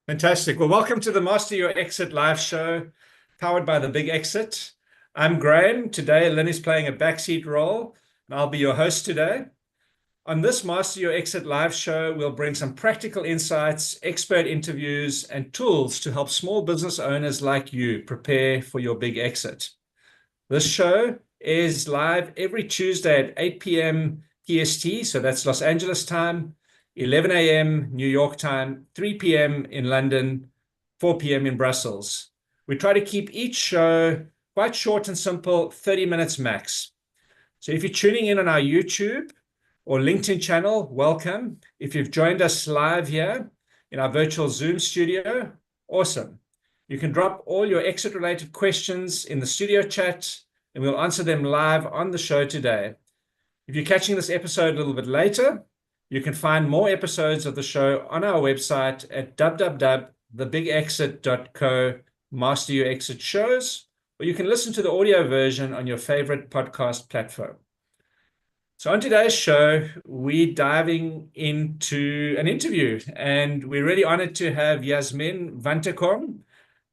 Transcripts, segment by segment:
Fantastic. Well, welcome to the Master Your Exit live show, powered by The Big Exit. I'm Graham. Today, Lynn is playing a backseat role, and I'll be your host today. On this Master Your Exit live show, we'll bring some practical insights, expert interviews, and tools to help small business owners like you prepare for your big exit. This show is live every Tuesday at 8 p.m. PST, so that's Los Angeles time, 11 a.m. New York time, 3 p.m. in London, 4 p.m. in Brussels. We try to keep each show quite short and simple, 30 minutes max. So if you're tuning in on our YouTube or LinkedIn channel, welcome. If you've joined us live here in our virtual Zoom studio, awesome. You can drop all your exit-related questions in the studio chat, and we'll answer them live on the show today. If you're catching this episode a little bit later, you can find more episodes of the show on our website at www.thebigexit.co, Master Your Exit shows, or you can listen to the audio version on your favorite podcast platform. So on today's show, we're diving into an interview, and we're really honored to have Yasmin Vanterkom,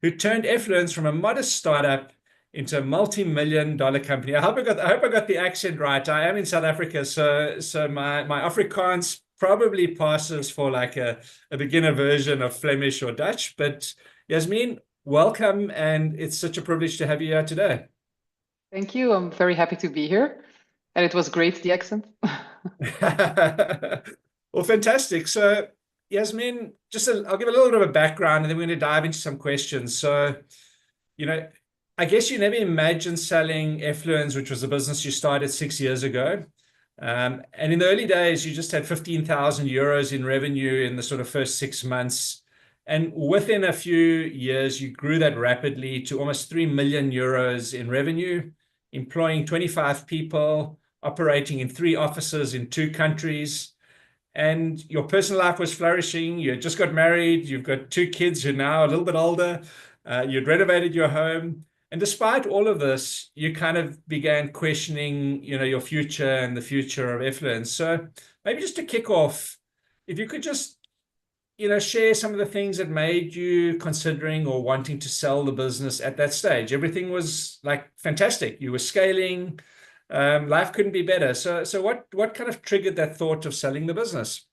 who turned Effluence from a modest startup into a multi-million-dollar company. I hope I got the accent right. I am in South Africa, so my Afrikaans probably passes for like a beginner version of Flemish or Dutch. But Yasmin, welcome, and it's such a privilege to have you here today. Thank you. I'm very happy to be here. And it was great, the accent. Well, fantastic. So, Yasmin, I'll give a little bit of a background and then we're going to dive into some questions. So, I guess you never imagined selling Effluence, which was a business you started 6 years ago. And in the early days, you just had 15,000 euros in revenue in the sort of first 6 months. And within a few years, you grew that rapidly to almost 3 million euros in revenue, employing 25 people, operating in 3 offices in 2 countries. And your personal life was flourishing. You had just got married. You've got 2 kids who are now a little bit older. You'd renovated your home. And despite all of this, you kind of began questioning, your future and the future of Effluence. So maybe just to kick off, if you could just, share some of the things that made you considering or wanting to sell the business at that stage. Everything was like fantastic. You were scaling. Life couldn't be better. So what kind of triggered that thought of selling the business?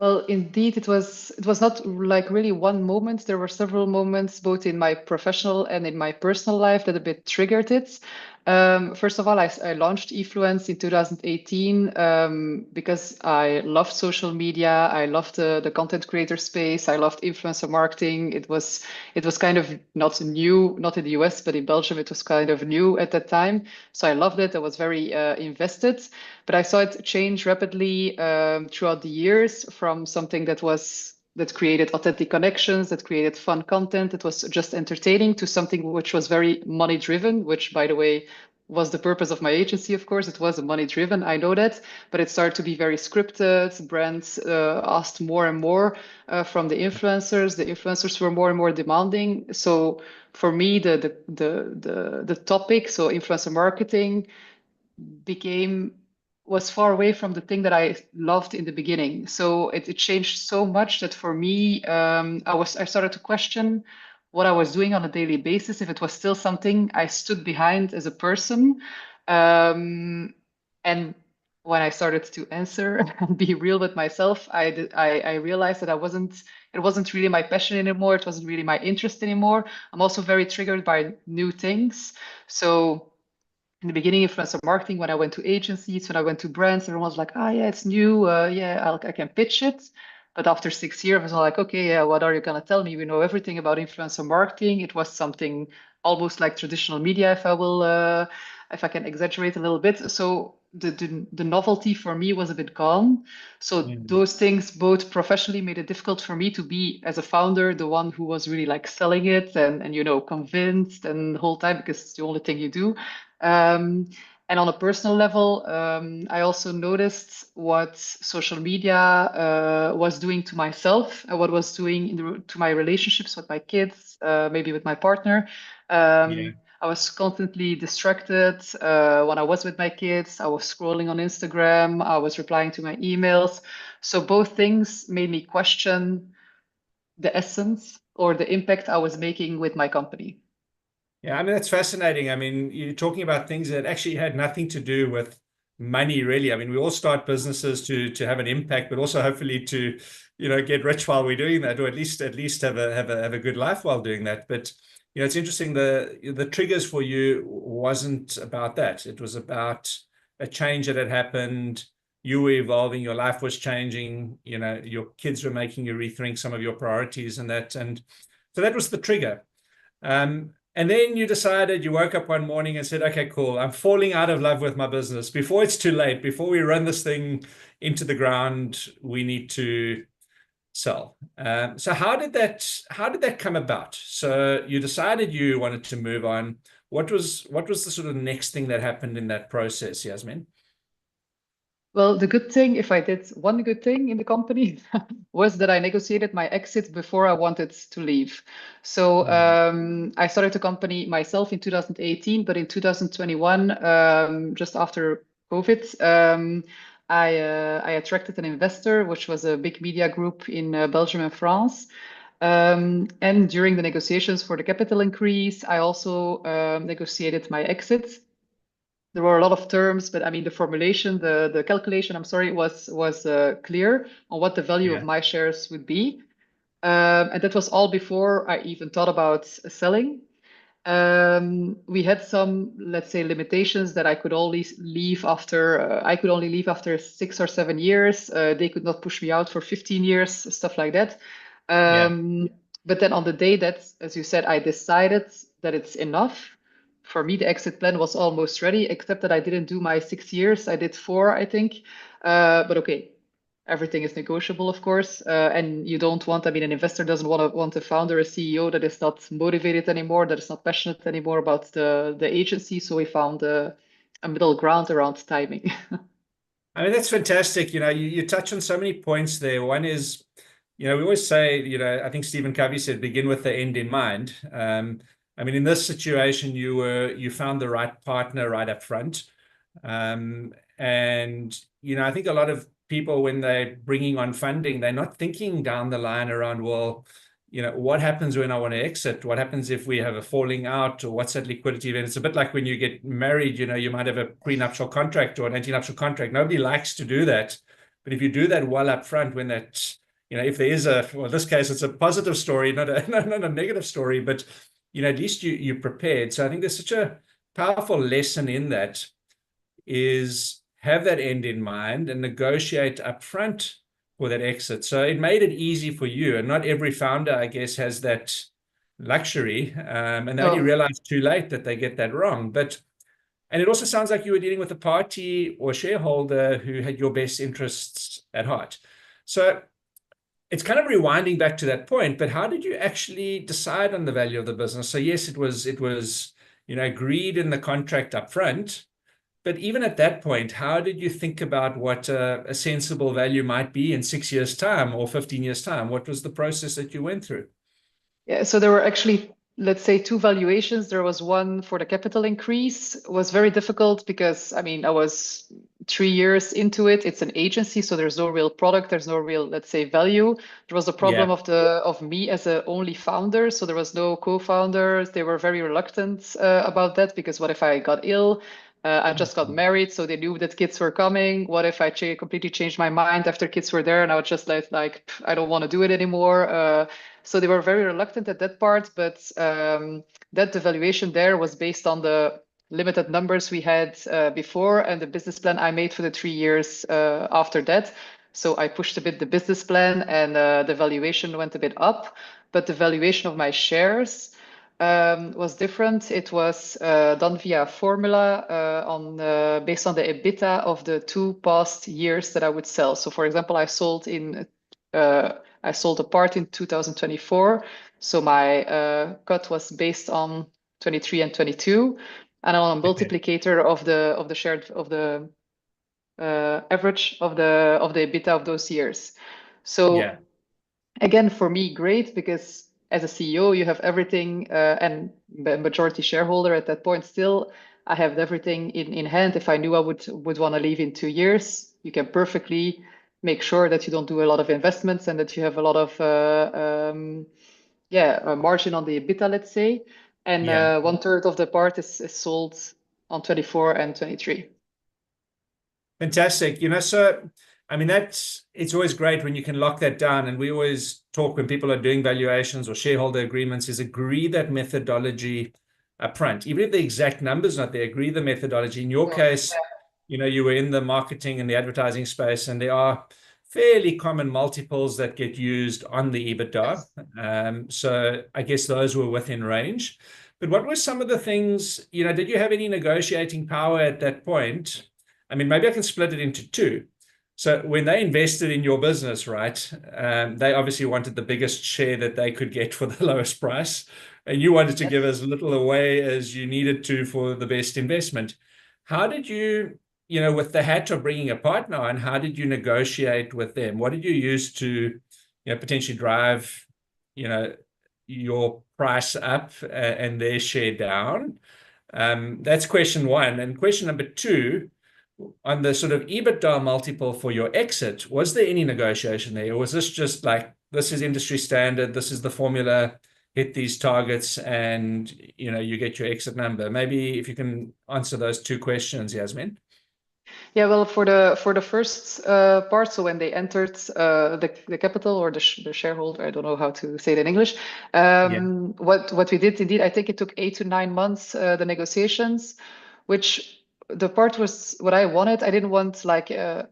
Well, indeed, it was not like really one moment. There were several moments, both in my professional and in my personal life, that a bit triggered it. First of all, I launched Effluence in 2018 because I loved social media. I loved the content creator space. I loved influencer marketing. It was kind of not new, not in the US, but in Belgium, it was kind of new at that time. So I loved it. I was very invested. But I saw it change rapidly throughout the years from something that created authentic connections, that created fun content, that was just entertaining, to something which was very money driven, which, by the way, was the purpose of my agency. Of course, it was money driven. I know that, but it started to be very scripted. Brands asked more and more from the influencers. The influencers were more and more demanding. So for me, the topic, so influencer marketing, was far away from the thing that I loved in the beginning. So it changed so much that for me, I started to question what I was doing on a daily basis, if it was still something I stood behind as a person. And when I started to answer and be real with myself, I realized that it wasn't really my passion anymore. It wasn't really my interest anymore. I'm also very triggered by new things. So in the beginning, influencer marketing, when I went to agencies, when I went to brands, everyone was like, yeah, it's new. Yeah, I can pitch it. But after 6 years, I was like, okay, yeah, what are you going to tell me? We know everything about influencer marketing. It was something almost like traditional media, if I can exaggerate a little bit. So the novelty for me was a bit gone. So those things both professionally made it difficult for me to be, as a founder, the one who was really like selling it and convinced and the whole time, because it's the only thing you do. Um, And on a personal level, I also noticed what social media was doing to myself, and what was doing to my relationships with my kids, maybe with my partner. Yeah. I was constantly distracted when I was with my kids. I was scrolling on Instagram. I was replying to my emails. So both things made me question the essence or the impact I was making with my company. Yeah, I mean, that's fascinating. I mean, you're talking about things that actually had nothing to do with money, really. I mean, we all start businesses to have an impact, but also hopefully to, get rich while we're doing that, or at least have a good life while doing that. But it's interesting. The triggers for you wasn't about that. It was about a change that had happened. You were evolving, your life was changing, your kids were making you rethink some of your priorities and that. And so that was the trigger. And then you decided, you woke up one morning and said, okay, cool, I'm falling out of love with my business. Before it's too late, before we run this thing into the ground, we need to sell. So how did that come about? So you decided you wanted to move on. What was the sort of next thing that happened in that process, Yasmin? Well, the good thing, if I did one good thing in the company, was that I negotiated my exit before I wanted to leave. So Mm. I started the company myself in 2018, but in 2021, just after COVID, I attracted an investor, which was a big media group in Belgium and France. And during the negotiations for the capital increase, I also negotiated my exit. There were a lot of terms, but I mean the formulation, the calculation, I'm sorry, was clear on what the value of Yeah. my shares would be. And that was all before I even thought about selling. We had some, let's say, limitations that I could only leave after 6 or 7 years. They could not push me out for 15 years, stuff like that. Yeah. But then on the day that, as you said, I decided that it's enough. For me, the exit plan was almost ready, except that I didn't do my 6 years. I did 4, I think. But okay, everything is negotiable, of course. And you don't want, I mean, an investor doesn't want a founder, a CEO that is not motivated anymore, that is not passionate anymore about the agency. So we found a middle ground around timing. I mean, that's fantastic. You touch on so many points there. One is, we always say, I think Stephen Covey said, begin with the end in mind. I mean, in this situation, you found the right partner right up front. And, I think a lot of people, when they're bringing on funding, they're not thinking down the line around, well, what happens when I want to exit? What happens if we have a falling out, or what's that liquidity event? It's a bit like when you get married, you might have a prenuptial contract or an antenuptial contract. Nobody likes to do that. But if you do that well up front, when that, if there is well, in this case, it's a positive story, not a negative story, but, at least you prepared. So I think there's such a powerful lesson in that, is have that end in mind and negotiate upfront for that exit. So it made it easy for you. And not every founder, I guess, has that luxury. And they only No. realize too late that they get that wrong. And it also sounds like you were dealing with a party or shareholder who had your best interests at heart. So it's kind of rewinding back to that point, but how did you actually decide on the value of the business? So yes, it was, agreed in the contract up front. But even at that point, how did you think about what a sensible value might be in 6 years' time or 15 years' time? What was the process that you went through? Yeah, so there were actually, let's say, two valuations. There was one for the capital increase. It was very difficult because, I mean, I was 3 years into it. It's an agency, so there's no real product. There's no real, let's say, value. There was a problem Yeah. of me as a only founder, so there was no co-founders. They were very reluctant about that because what if I got ill? I just got married, so they knew that kids were coming. What if I completely changed my mind after kids were there, and I was just like, I don't want to do it anymore. So they were very reluctant at that part, but that evaluation there was based on the limited numbers we had before and the business plan I made for the 3 years after that. So I pushed a bit the business plan, and the valuation went a bit up, but the valuation of my shares was different. It was done via a formula based on the EBITDA of the 2 past years that I would sell. So, for example, I sold a part in 2024. So my cut was based on 23 and 22. and on a Okay. multiplicator of the shared of the average of the EBITDA of those years. Yeah. So again, for me, great, because as a CEO, you have everything, and majority shareholder at that point still, I have everything in hand. If I knew I would want to leave in 2 years, you can perfectly make sure that you don't do a lot of investments and that you have a lot of a margin on the EBITDA, let's say, and Yeah. 1/3 of the part is sold on 24 and 23. Fantastic. So I mean, it's always great when you can lock that down. And we always talk when people are doing valuations or shareholder agreements is agree that methodology upfront. Even if the exact number's not there, agree the methodology. In your case, you were in the marketing and the advertising space, and there are fairly common multiples that get used on the EBITDA. So I guess those were within range. But what were some of the things, did you have any negotiating power at that point? I mean, maybe I can split it into two. So when they invested in your business, right, they obviously wanted the biggest share that they could get for the lowest price. And you wanted to give as little away as you needed to for the best investment. How did you, with the hat of bringing a partner on, how did you negotiate with them? What did you use to, potentially drive, your price up and their share down? That's question one. And question number two, on the sort of EBITDA multiple for your exit, was there any negotiation there? Or was this just like, this is industry standard, this is the formula, hit these targets, and you get your exit number? Maybe if you can answer those two questions, Yasmin. Yeah, well, for the first part, so when they entered the capital or the shareholder, I don't know how to say it in English. Yeah. What we did indeed, I think it took 8 to 9 months, the negotiations, which the part was what I wanted. I didn't want like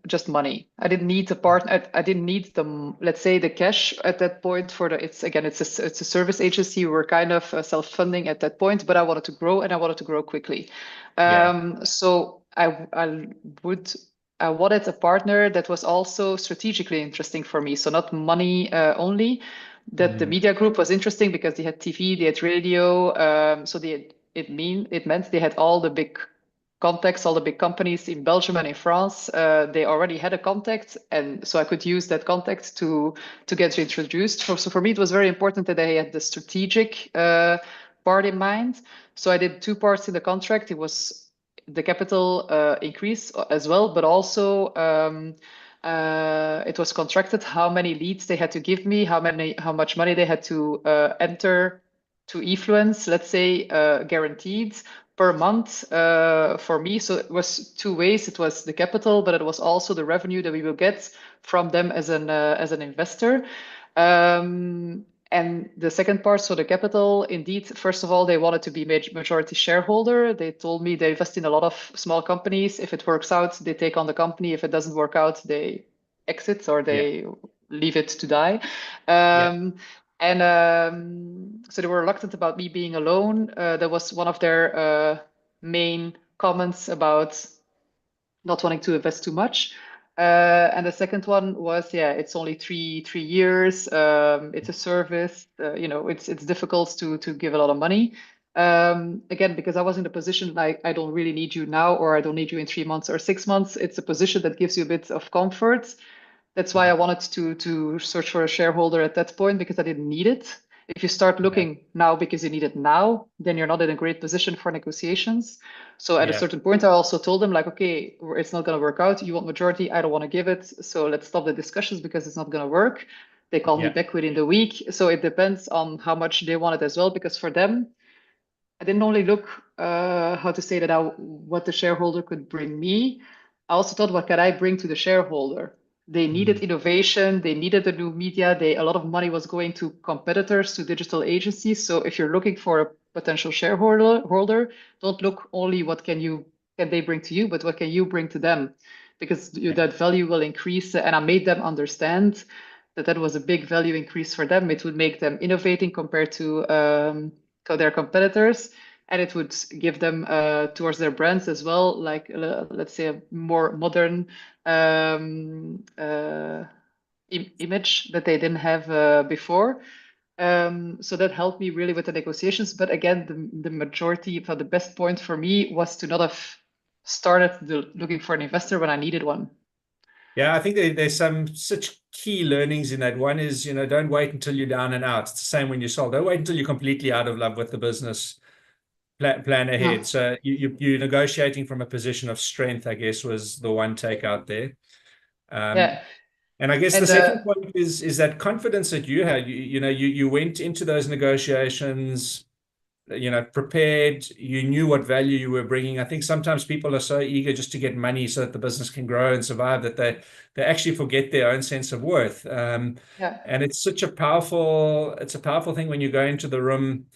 just money. I didn't need the part. I didn't need the, let's say, the cash at that point for the. It's again, it's a service agency. We were kind of self-funding at that point, but I wanted to grow and I wanted to grow quickly. Yeah. So would I wanted a partner that was also strategically interesting for me. So not money only. That the Mm. media group was interesting because they had TV, they had radio. So it meant they had all the big contacts, all the big companies in Belgium and in France. They already had a contact, and so I could use that contact to get introduced. So for me, it was very important that they had the strategic part in mind. So I did two parts in the contract. It was the capital increase as well, but also it was contracted how many leads they had to give me, how much money they had to enter to Effluence, let's say, guaranteed per month for me. So it was two ways. It was the capital, but it was also the revenue that we will get from them as an investor. And the second part, so the capital, indeed, first of all, they wanted to be majority shareholder. They told me they invest in a lot of small companies. If it works out, they take on the company. If it doesn't work out, they exit or Yeah. they leave it to die. Yeah. And so they were reluctant about me being alone. That was one of their main comments about not wanting to invest too much. And the second one was, yeah, it's only three years. It's a service. It's difficult to give a lot of money. Again, because I was in a position like I don't really need you now, or I don't need you in 3 months or 6 months. It's a position that gives you a bit of comfort. That's why I wanted to search for a shareholder at that point, because I didn't need it. If you start Yeah. looking now because you need it now, then you're not in a great position for negotiations. So at a Yeah. certain point, I also told them like, okay, it's not going to work out. You want majority, I don't want to give it. So let's stop the discussions because it's not going to work. They called me Yeah. back within the week. So it depends on how much they want it as well, because for them, I didn't only look how to say that what the shareholder could bring me. I also thought, what can I bring to the shareholder? They needed Mm. innovation. They needed a new media. A lot of money was going to competitors, to digital agencies. So if you're looking for a potential shareholder, don't look only what can they bring to you, but what can you bring to them? Because that value will increase. And I made them understand that was a big value increase for them. It would make them innovating compared to their competitors, and it would give them towards their brands as well, like let's say a more modern image that they didn't have before. So that helped me really with the negotiations. But again, the majority, the best point for me was to not have started looking for an investor when I needed one. Yeah, I think there's some such key learnings in that. One is, don't wait until you're down and out. It's the same when you sold. Don't wait until you're completely out of love with the business. Plan Yeah. ahead. So you're negotiating from a position of strength, I guess, was the one take out there. Yeah. And I guess the And second point is that confidence that you had. You went into those negotiations, prepared. You knew what value you were bringing. I think sometimes people are so eager just to get money so that the business can grow and survive that they actually forget their own sense of worth. yeah. And it's a powerful thing when you go into the room,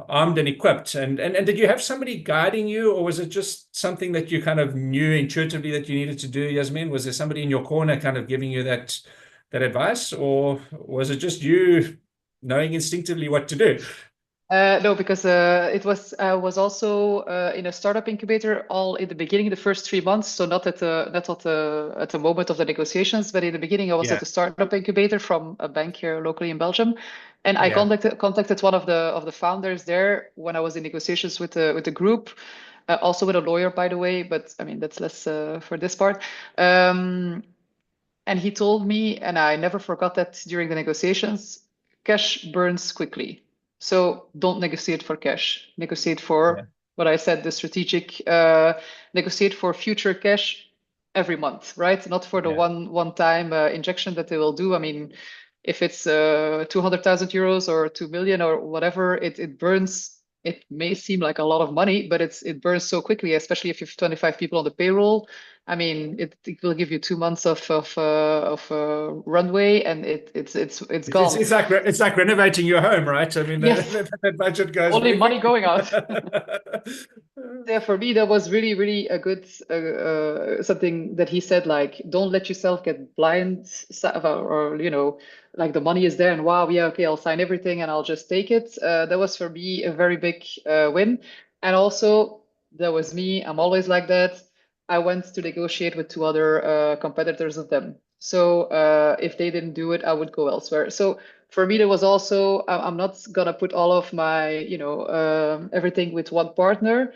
armed and equipped. And did you have somebody guiding you, or was it just something that you kind of knew intuitively that you needed to do, Yasmin? Was there somebody in your corner kind of giving you that advice, or was it just you knowing instinctively what to do? No, because it was I was also in a startup incubator all in the beginning, the first 3 months. So not at the moment of the negotiations, but in the beginning, I was at Yeah, the startup incubator from a bank here locally in Belgium, and I yeah, contacted one of the founders there when I was in negotiations with the group, also with a lawyer, by the way. But I mean that's less for this part. Um, and he told me, and I never forgot that during the negotiations, cash burns quickly. So don't negotiate for cash. Negotiate yeah, for what I said, the strategic, negotiate for future cash every month, right? Not for the yeah. one time injection that they will do. I mean, if it's 200,000 euros or 2 million or whatever, it burns. It may seem like a lot of money, but it burns so quickly, especially if you have 25 people on the payroll. I mean, it will give you 2 months of runway, and it's It's, gone. it's like it's like renovating your home, right? I mean, Yes, that budget goes only very money quickly. going out. Yeah, for me, that was really, really a good something that he said, like, don't let yourself get blind, or like the money is there, and wow, yeah, okay, I'll sign everything and I'll just take it. That was for me a very big win, and also that was me. I'm always like that. I went to negotiate with two other competitors of them. So if they didn't do it, I would go elsewhere. So for me, there was also I'm not gonna put all of my everything with one partner.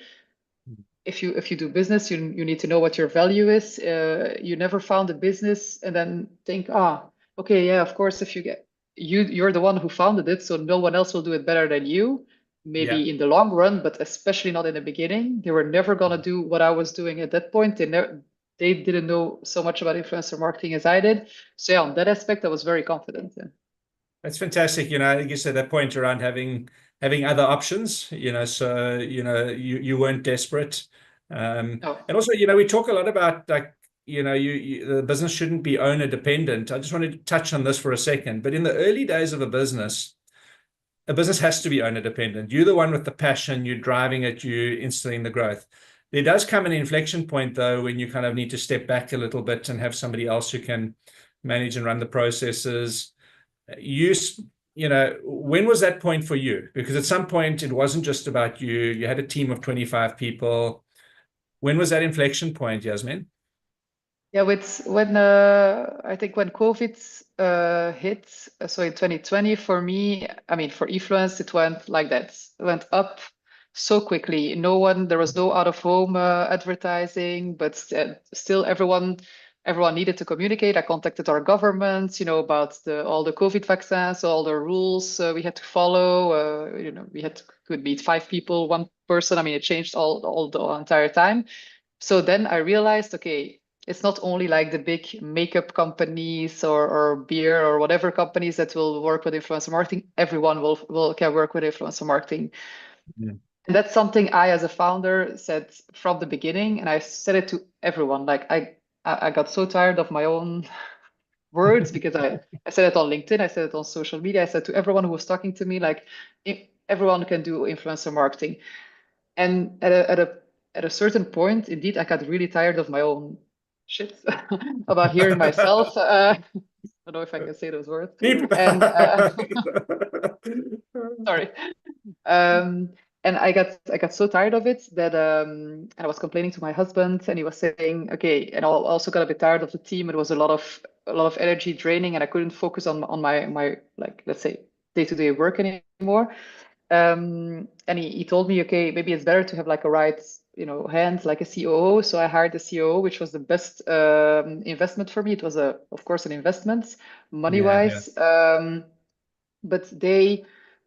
If you do business, you need to know what your value is. You never found a business and then think, okay, yeah, of course, if you get you're the one who founded it, so no one else will do it better than you. Yeah. Maybe in the long run, but especially not in the beginning. They were never gonna do what I was doing at that point. They didn't know so much about influencer marketing as I did. So yeah, on that aspect, I was very confident. Yeah. That's fantastic. I think you said that point around having other options, so you weren't desperate. Oh, And also, we talk a lot about like, the business shouldn't be owner dependent. I just wanted to touch on this for a second. But in the early days of a business has to be owner dependent. You're the one with the passion, you're driving it, you're instilling the growth. There does come an inflection point though, when you kind of need to step back a little bit and have somebody else who can manage and run the processes. you when was that point for you? Because at some point it wasn't just about you had a team of 25 people. When was that inflection point, Yasmin? yeah, with when I think when COVID hit, so in 2020, for me, I mean, for Efluence, it went like that. It went up so quickly. There was no out of home advertising, but still everyone needed to communicate. I contacted our government, about all the COVID vaccines, all the rules we had to follow. We could meet 5 people, one person. I mean, it changed all the entire time. So then I realized, okay, it's not only like the big makeup companies or beer or whatever companies that will work with influencer marketing. Everyone will can work with influencer marketing. Mm. And that's something I, as a founder, said from the beginning, and I said it to everyone. Like I got so tired of my own words because I said it on LinkedIn, I said it on social media, I said to everyone who was talking to me, like everyone can do influencer marketing. And at a certain point, indeed, I got really tired of my own shit about hearing myself. I don't know if I can say those words. Deep. And sorry. Um, and I got so tired of it that I was complaining to my husband, and he was saying, okay. And I also got a bit tired of the team. It was a lot of energy draining, and I couldn't focus on my like, let's say, day-to-day work anymore. And he told me, okay, maybe it's better to have like a right, hand, like a COO. So I hired a COO, which was the best investment for me. It was of course, an investment Yeah, yeah. money-wise, but they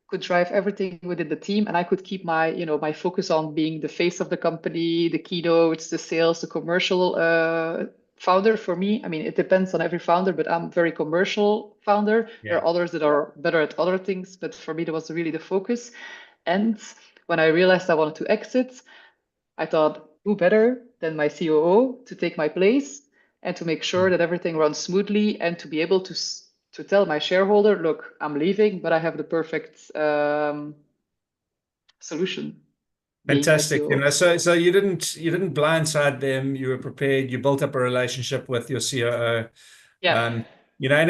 could drive everything within the team, and I could keep my focus on being the face of the company, the keynotes, the sales, the commercial founder. For me, I mean, it depends on every founder, but I'm very commercial founder. There Yeah. are others that are better at other things, but for me, that was really the focus. And when I realized I wanted to exit, I thought, who better than my COO to take my place and to make sure that everything runs smoothly, and to be able to tell my shareholder, look, I'm leaving, but I have the perfect solution, being my Fantastic. COO. So you didn't blindside them. You were prepared. You built up a relationship with your COO. Yeah. And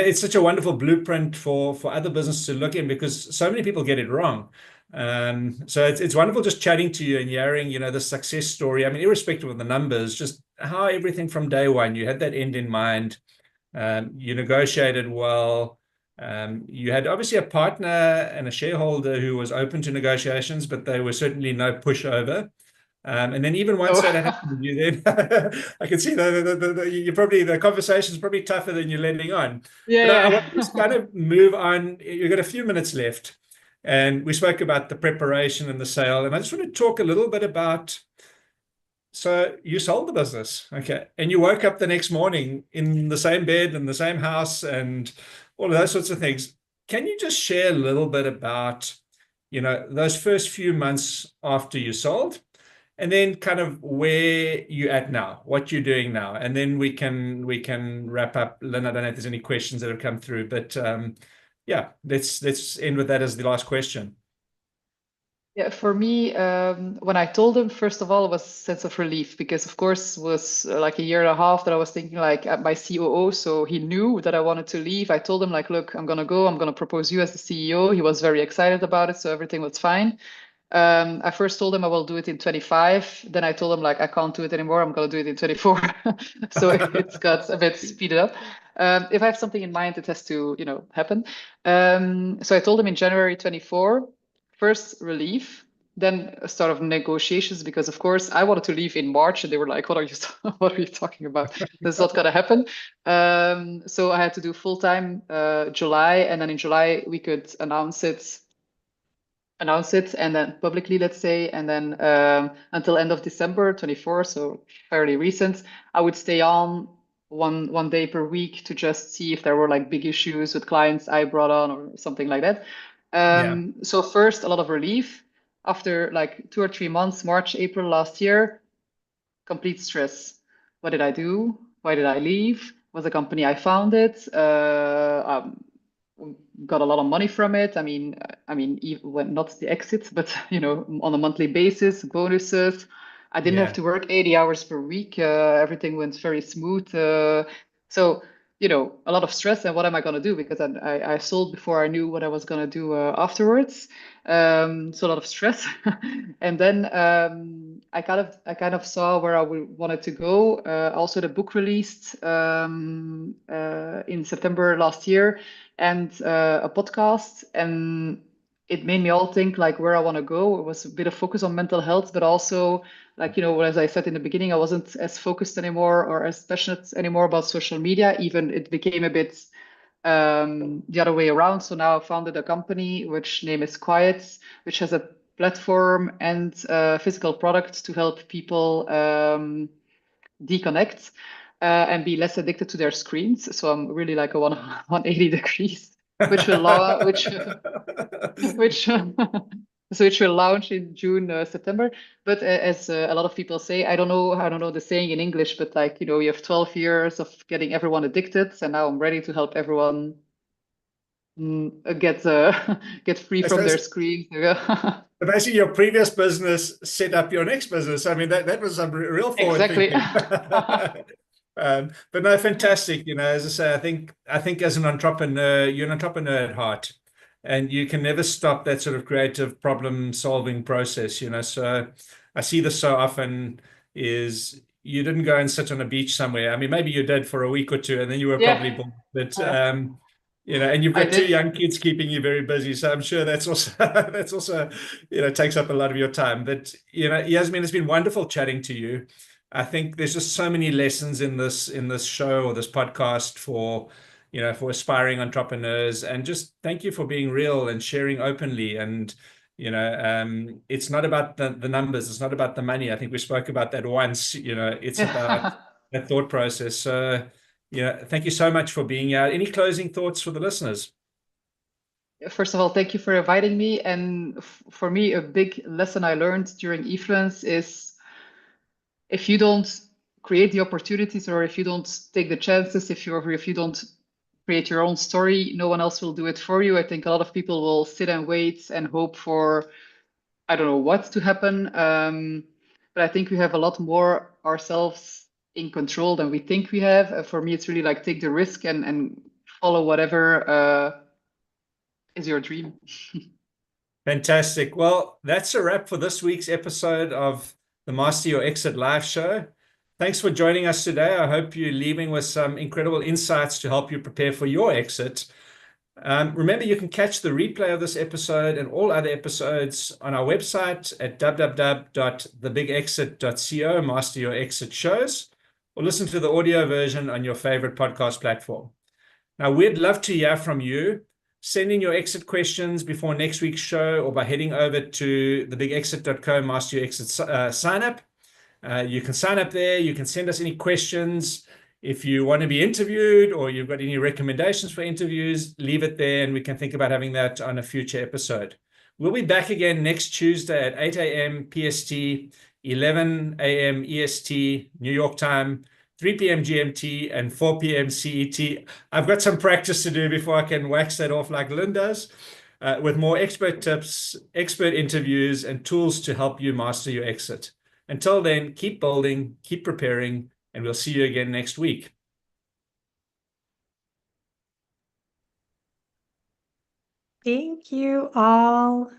it's such a wonderful blueprint for other businesses to look in, because so many people get it wrong. So it's wonderful just chatting to you and hearing, the success story. I mean, irrespective of the numbers, just how everything from day one, you had that end in mind. You negotiated well. You had obviously a partner and a shareholder who was open to negotiations, but they were certainly no pushover. And then even once Oh, that had happened, you then I can see you probably the conversation is probably tougher than you're letting on. But I yeah, want to just kind of move on. You've got a few minutes left, and we spoke about the preparation and the sale, and I just want to talk a little bit about. So you sold the business, okay, and you woke up the next morning in the same bed in the same house and all of those sorts of things. Can you just share a little bit about, those first few months after you sold, and then kind of where you're at now, what you're doing now, and then we can wrap up. Lynn, I don't know if there's any questions that have come through, but yeah, let's end with that as the last question. yeah. For me, when I told him, first of all, it was a sense of relief, because, of course, it was like a year and a half that I was thinking like at my COO. So he knew that I wanted to leave. I told him like, look, I'm gonna go. I'm gonna propose you as the CEO. He was very excited about it, so everything was fine. I first told him I will do it in 25. Then I told him like I can't do it anymore. I'm gonna do it in 24. So it's got a bit speeded up. If I have something in mind, it has to, happen. So I told him in January 24. First relief, then a sort of negotiations, because of course I wanted to leave in March, and they were like, "What are you what are you talking about? This is not gonna happen." So I had to do full time July, and then in July we could announce it and then publicly, let's say, and then until end of December 24, so fairly recent, I would stay on one day per week to just see if there were like big issues with clients I brought on or something like that. Yeah, So first, a lot of relief. After like 2 or 3 months, March, April last year, complete stress. What did I do? Why did I leave? Was a company I founded. Got a lot of money from it. I mean, even when not the exit, but on a monthly basis, bonuses. I didn't have yeah, to work 80 hours per week. Everything went very smooth. So a lot of stress. And what am I going to do? Because I sold before I knew what I was going to do afterwards. So a lot of stress. And then I kind of saw where I wanted to go. Also, the book released in September last year, and a podcast, and it made me all think like where I want to go. It was a bit of focus on mental health, but also like as I said in the beginning, I wasn't as focused anymore or as passionate anymore about social media. Even it became a bit the other way around. So now I founded a company which name is Quiet, which has a platform and physical product to help people deconnect and be less addicted to their screens. So I'm really like a 180 degrees, which will which so which will launch in June, September. But as a lot of people say, I don't know the saying in English, but like you have 12 years of getting everyone addicted, and now I'm ready to help everyone get get free I from their suppose. screens. So basically, your previous business set up your next business. I mean, that was some real forward Exactly. thinking. But no, fantastic. As I say, I think as an entrepreneur, you're an entrepreneur at heart, and you can never stop that sort of creative problem solving process. So I see this so often is you didn't go and sit on a beach somewhere. I mean, maybe you did for a week or two, and then you were probably Yeah. bored. But Uh, And you've I got two did. young kids keeping you very busy, so I'm sure that's also that's also takes up a lot of your time. But Yasmin, it's been wonderful chatting to you. I think there's just so many lessons in this show or this podcast for aspiring entrepreneurs, and just thank you for being real and sharing openly. And it's not about the numbers, it's not about the money. I think we spoke about that once. It's about that thought process. So thank you so much for being here. Any closing thoughts for the listeners? First of all, thank you for inviting me. And for me, a big lesson I learned during eFluence is if you don't create the opportunities, or if you don't take the chances, if you don't create your own story, no one else will do it for you. I think a lot of people will sit and wait and hope for, I don't know what to happen. But I think we have a lot more ourselves in control than we think we have. For me, it's really like take the risk and follow whatever is your dream. Fantastic. Well, that's a wrap for this week's episode of the Master Your Exit Live show. Thanks for joining us today. I hope you're leaving with some incredible insights to help you prepare for your exit. Remember, you can catch the replay of this episode and all other episodes on our website at www.thebigexit.co, Master Your Exit shows, or listen to the audio version on your favorite podcast platform. Now, we'd love to hear from you. Send in your exit questions before next week's show, or by heading over to thebigexit.co, Master Your Exit sign up. You can sign up there. You can send us any questions. If you want to be interviewed or you've got any recommendations for interviews, leave it there and we can think about having that on a future episode. We'll be back again next Tuesday at 8 a.m. PST, 11 a.m. EST, New York time, 3 p.m. GMT, and 4 p.m. CET. I've got some practice to do before I can wax that off like Lynn does, with more expert tips, expert interviews, and tools to help you master your exit. Until then, keep building, keep preparing, and we'll see you again next week. Thank you all.